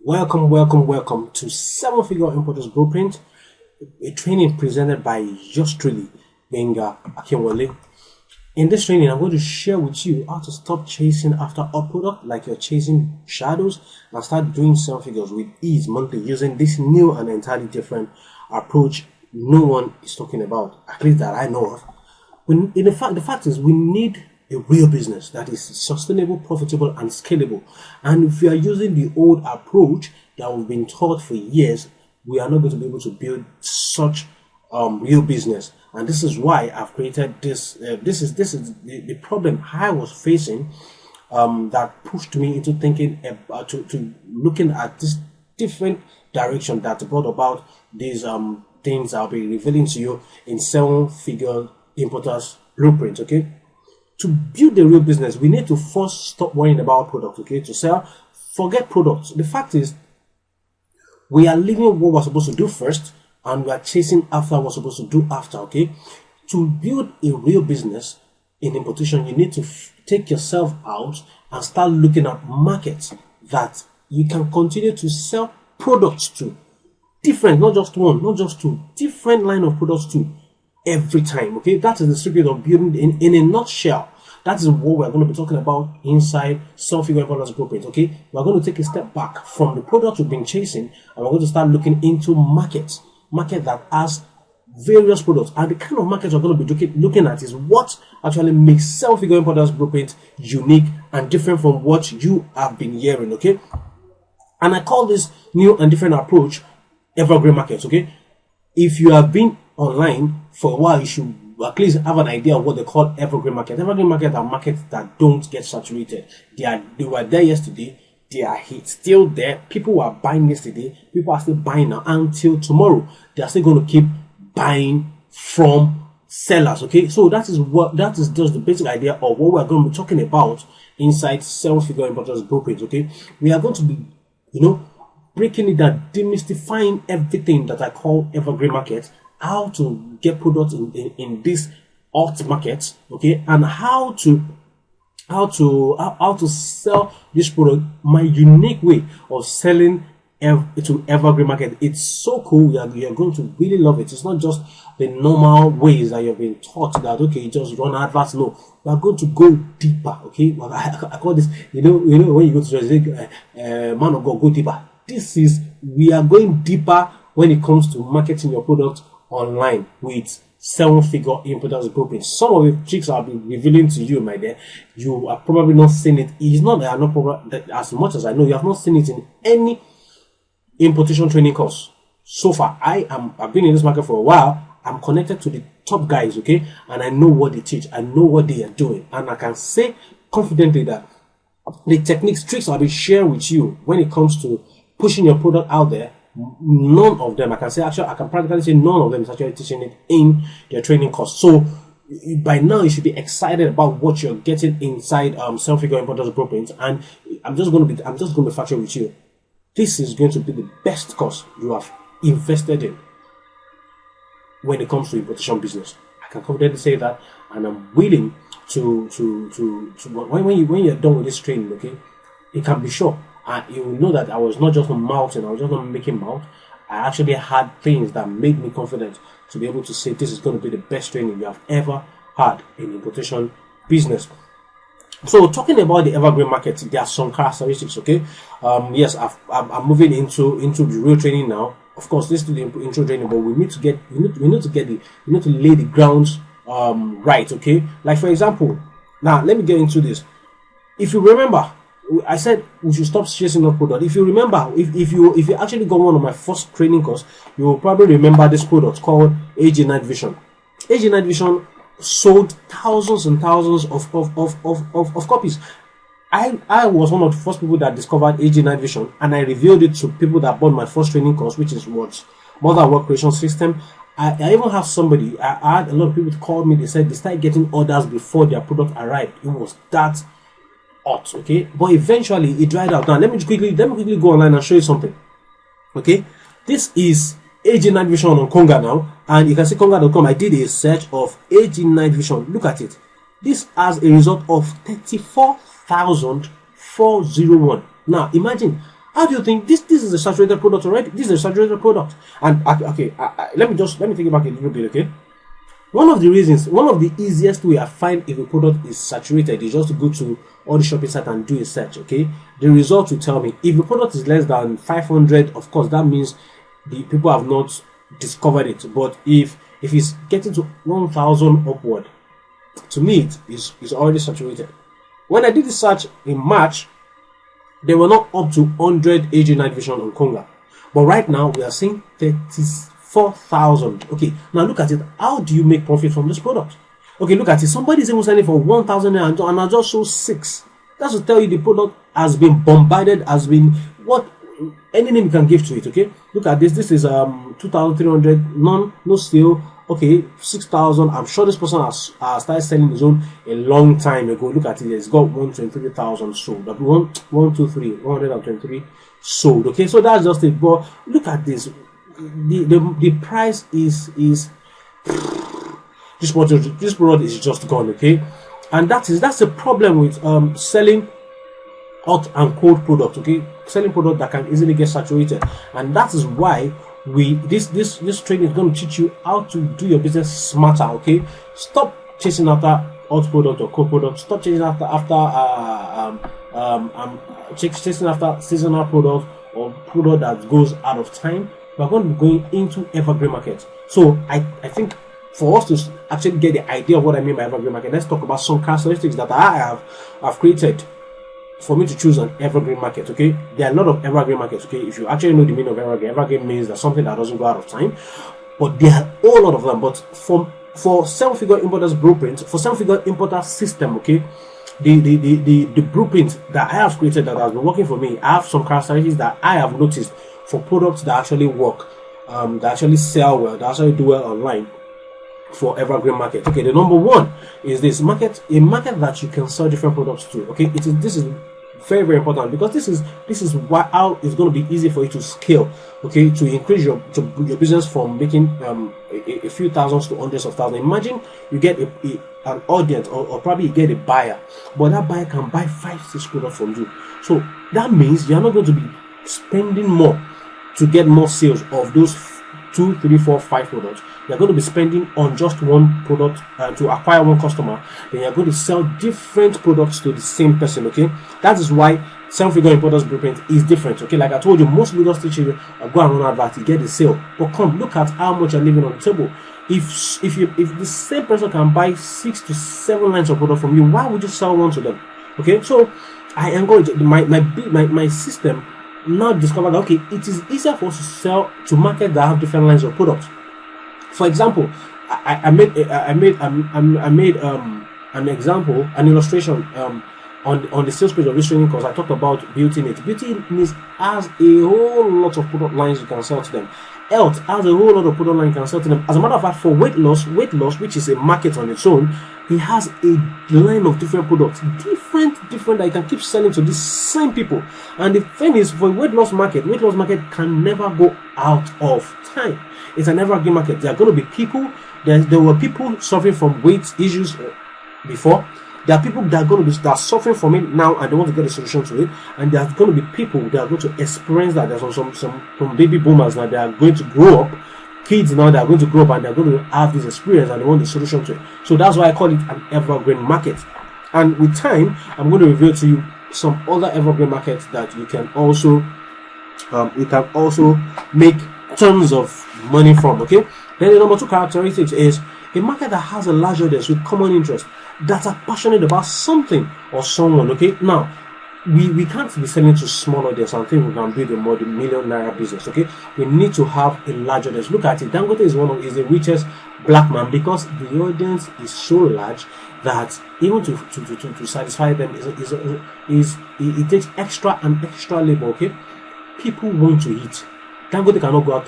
Welcome to Seven Figure Importers Blueprint, a training presented by yours truly, Benga Akinwale. In this training, I'm going to share with you how to stop chasing after a product like you're chasing shadows and start doing seven figures with ease monthly using this new and entirely different approach no one is talking about, at least that I know of. The fact is, we need a real business that is sustainable, profitable, and scalable. And if we are using the old approach that we've been taught for years, we are not going to be able to build such real business. And this is why I've created this. This is the problem I was facing that pushed me into thinking to looking at this different direction that brought about these things I'll be revealing to you in Seven Figure Importers Blueprint. Okay. To build a real business, we need to first stop worrying about products, okay? To sell, forget products. The fact is, we are leaving what we're supposed to do first, and we are chasing after what we're supposed to do after, okay? To build a real business in importation, you need to take yourself out and start looking at markets that you can continue to sell products to. Different, not just one, not just two, different line of products to. Every time, okay? That is the secret of building in a nutshell. That is what we're going to be talking about inside Seven Figure Importers Blueprint, okay? We're going to take a step back from the product we've been chasing, and we're going to start looking into market that has various products. And the kind of markets we're going to be looking at is what actually makes Seven Figure Importers Blueprint unique and different from what you have been hearing, okay? And I call this new and different approach evergreen markets, okay? If you have been online for a while, you should at least have an idea of what they call evergreen market. Evergreen market are markets that don't get saturated. They were there yesterday, they are still there. People were buying yesterday, people are still buying now until tomorrow. They are still going to keep buying from sellers. Okay, so that is just the basic idea of what we're going to be talking about inside Seven Figure Importers Blueprint. Okay, we are going to be, breaking it down, demystifying everything that I call evergreen markets, how to get products in this hot markets, okay, and how to sell this product. My unique way of selling to evergreen market, it's so cool. You're going to really love it. It's not just the normal ways that you've been taught that, okay, just run adverts. No, we are going to go deeper. Okay, I call this, when you go to man of God, go deeper. We are going deeper when it comes to marketing your product online with Seven Figure Importers Blueprint. Some of the tricks I'll be revealing to you, my dear, you have probably not seen it. It's not that I'm not as much as I know, you have not seen it in any importation training course so far. I've been in this market for a while. I'm connected to the top guys, okay, and I know what they teach. I know what they are doing, and I can say confidently that the techniques, tricks I'll be sharing with you when it comes to pushing your product out there, none of them, I can practically say none of them is actually teaching it in their training course. So by now you should be excited about what you're getting inside Seven Figure Importers Blueprint. And I'm just going to be factual with you. This is going to be the best course you have invested in when it comes to importation business. I can confidently say that, and I'm willing to when you're done with this training, okay, you can be sure. You will know that I was not just mouthing, I was just not making mouth. I actually had things that made me confident to be able to say this is going to be the best training you have ever had in importation business. So talking about the evergreen market, there are some characteristics, okay? Yes, I'm moving into the real training now. Of course, this is the intro training, but we need to lay the grounds right, okay? Like for example, now let me get into this. If you remember, I said we should stop chasing our product. If you remember, if you actually got one of my first training course, you will probably remember this product called AG Night Vision. AG Night Vision sold thousands and thousands of copies. I was one of the first people that discovered AG Night Vision, and I revealed it to people that bought my first training course, which is what Modern Work Creation System. I even have somebody, I had a lot of people call me. They said they started getting orders before their product arrived. It was that hot, okay, but eventually it dried out. Now let me quickly go online and show you something. Okay, this is AG Night Vision on Konga now, and you can see Konga.com. I did a search of AG Night Vision. Look at it. This has a result of 34,401. Now imagine How do you think this is a saturated product already? This is a saturated product. And okay, let me take it back a little bit, okay? One of the easiest way I find if a product is saturated is just to go to all the shopping sites and do a search, okay? The result will tell me. If the product is less than 500, of course, that means the people have not discovered it. But if it's getting to 1,000 upward, to me, it's already saturated. When I did the search in March, they were not up to 100 AG night vision on Konga. But right now, we are seeing 34,000. Okay, now look at it. How do you make profit from this product? Okay, look at it. Somebody is even selling for 1,000 and I just show 6. That's to tell you the product has been bombarded, has been what any name you can give to it. Okay, look at this. This is 2,300, no sale. Okay, 6,000. I'm sure this person has started selling his own a long time ago. Look at it. It's got 123,000 sold. That 123 sold. Okay, so that's just it. But look at this. The price is this product is just gone. Okay, and that's the problem with selling hot and cold product. Okay, selling product that can easily get saturated, and that is why this training is going to teach you how to do your business smarter. Okay, stop chasing after hot product or cold product. Stop chasing after chasing after seasonal product or product that goes out of time. We're going to be going into evergreen market. So I think for us to actually get the idea of what I mean by evergreen market, let's talk about some characteristics that I've created for me to choose an evergreen market. Okay, there are a lot of evergreen markets. Okay, if you actually know the meaning of evergreen means that something that doesn't go out of time. But there are a whole lot of them. But for seven-figure importers blueprint, for seven-figure importer system, okay, the blueprint that I have created that has been working for me, I have some characteristics that I have noticed for products that actually work, that actually sell well, that actually do well online for evergreen market. Okay, the number one is this market, a market that you can sell different products to. Okay, this is very, very important, because this is how it's going to be easy for you to scale. Okay, to increase your business from making a few thousands to hundreds of thousands. Imagine you get an audience, or probably you get a buyer, but that buyer can buy 5-6 products from you. So that means you're not going to be spending more to get more sales of those 2, 3, 4, 5 products. You're going to be spending on just one product to acquire one customer. Then you're going to sell different products to the same person. Okay, that is why seven-figure importers blueprint is different. Okay, like I told you, most leaders teach you go and run advert, you get the sale. But come look at how much you're leaving on the table. If the same person can buy 6 to 7 lines of product from you, why would you sell one to them? Okay, so I encourage my system now discover that okay, it is easier for us to sell to market that have different lines of products. For example, I made an example, an illustration on the sales page of this training course. I talked about Beauty Needs. Beauty Needs has a whole lot of product lines you can sell to them. Health has a whole lot of product lines you can sell to them. As a matter of fact, for weight loss, which is a market on its own, he has a line of different products, different that you can keep selling to these same people. And the thing is, for weight loss market can never go out of time. It's an evergreen market. There are going to be people. There were people suffering from weight issues before. There are people that are suffering from it now, and they want to get a solution to it. And there are going to be people that are going to experience that. There's some baby boomers now. They are going to grow up. Kids now, they are going to grow up and they're going to have this experience and they want the solution to it. So that's why I call it an evergreen market. And with time, I'm going to reveal to you some other evergreen markets that you can also make tons of money from. Okay. Then the number 2 characteristic is a market that has a large audience with common interest, that are passionate about something or someone. Okay. Now, we can't be selling to small audience and think we can build a multi-million naira business. Okay, we need to have a large audience. Look at it. Dangote is the richest black man, because the audience is so large that even to satisfy them it takes extra labor. Okay, people want to eat. Dangote cannot go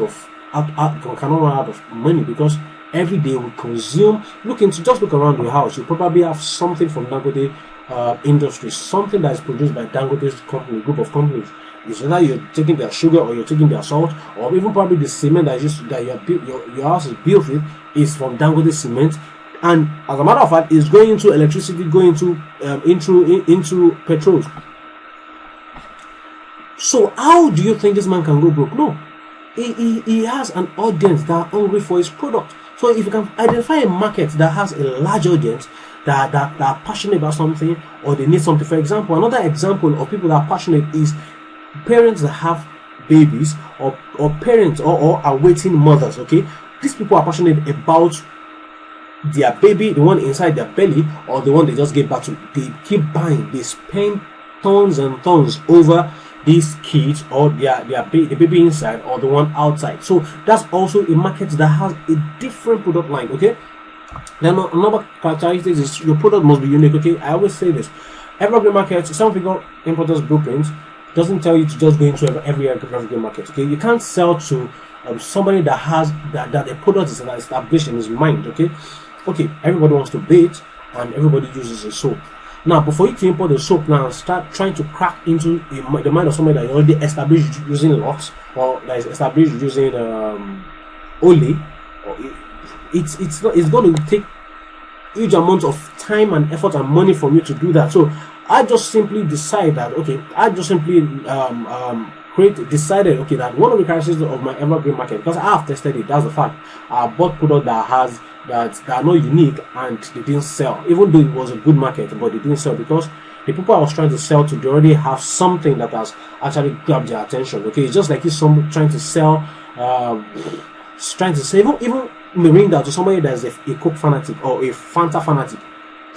cannot run out of money, because every day we consume. Look around your house. You probably have something from Dangote industry, something that is produced by Dangote's company, group of companies. It's either you're taking their sugar or you're taking their salt, or even probably the cement that your house is built with is from Dangote cement. And as a matter of fact, it's going into electricity, going into petrol. So how do you think this man can go broke? No. He has an audience that are hungry for his product. So if you can identify a market that has a large audience that are passionate about something, or they need something. For example, another example of people that are passionate is parents that have babies, or parents or awaiting mothers. Okay, these people are passionate about their baby, the one inside their belly, or the one they just gave birth to. They keep buying, they spend tons and tons over these kids, or the baby inside or the one outside. So that's also a market that has a different product line. Okay, then another characteristic is your product must be unique. Okay, I always say this: evergreen market, some figure importers blueprints doesn't tell you to just go into every evergreen market. Okay, you can't sell to somebody that has that a product is established in his mind. Okay, everybody wants to bathe and everybody uses a soap. Now, before you to import the soap now and start trying to crack into the mind of somebody that you already established using Lux, or that is established using Olay, it's going to take huge amounts of time and effort and money from you to do that. So I just simply decide that decided that one of the characteristics of my evergreen market, because I have tested it, that's the fact. I bought product that are not unique and they didn't sell, even though it was a good market, but they didn't sell because the people I was trying to sell to, they already have something that has actually grabbed their attention. Okay, it's just like if someone trying to sell even Mirinda to somebody that is a Coke fanatic or a Fanta fanatic.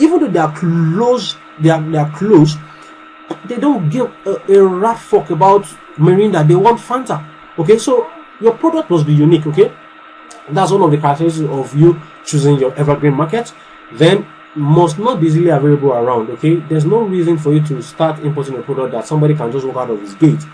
Even though they are close, they are close, they don't give a rat fuck about Mirinda. They want Fanta. Okay, so your product must be unique. Okay, that's one of the characteristics of you choosing your evergreen market. Then must not be easily available around. Okay, there's no reason for you to start importing a product that somebody can just walk out of his gate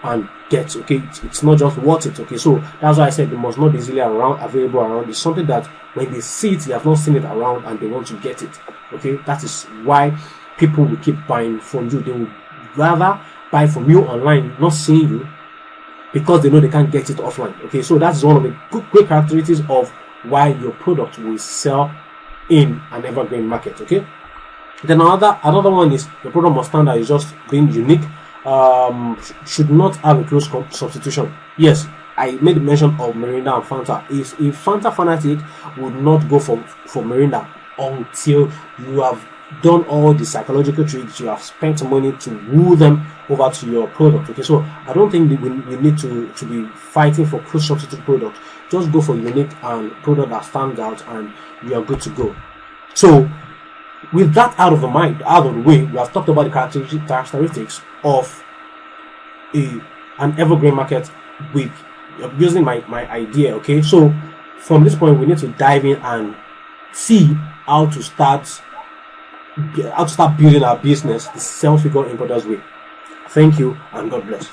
and get. Okay, it's not just worth it. Okay, so that's why I said it must not be easily available around. It's something that when they see it, they have not seen it around and they want to get it. Okay, that is why people will keep buying from you. They will rather buy from you online, not seeing you, because they know they can't get it offline. Okay, so that's one of the great characteristics of why your product will sell in an evergreen market. Okay, then another one is your product must stand out. Is just being unique. Should not have a close substitution. Yes, I made mention of Mirinda and Fanta. If Fanta fanatic would not go for Mirinda until you have done all the psychological tricks, you have spent money to woo them over to your product. Okay, so I don't think we need to be fighting for close substitute product. Just go for unique and product that stands out, and you are good to go. So with that out of the way, we have talked about the characteristics of an evergreen market with using my idea. Okay, so from this point we need to dive in and see how to start building our business the 7-figure importers way. Thank you and God bless.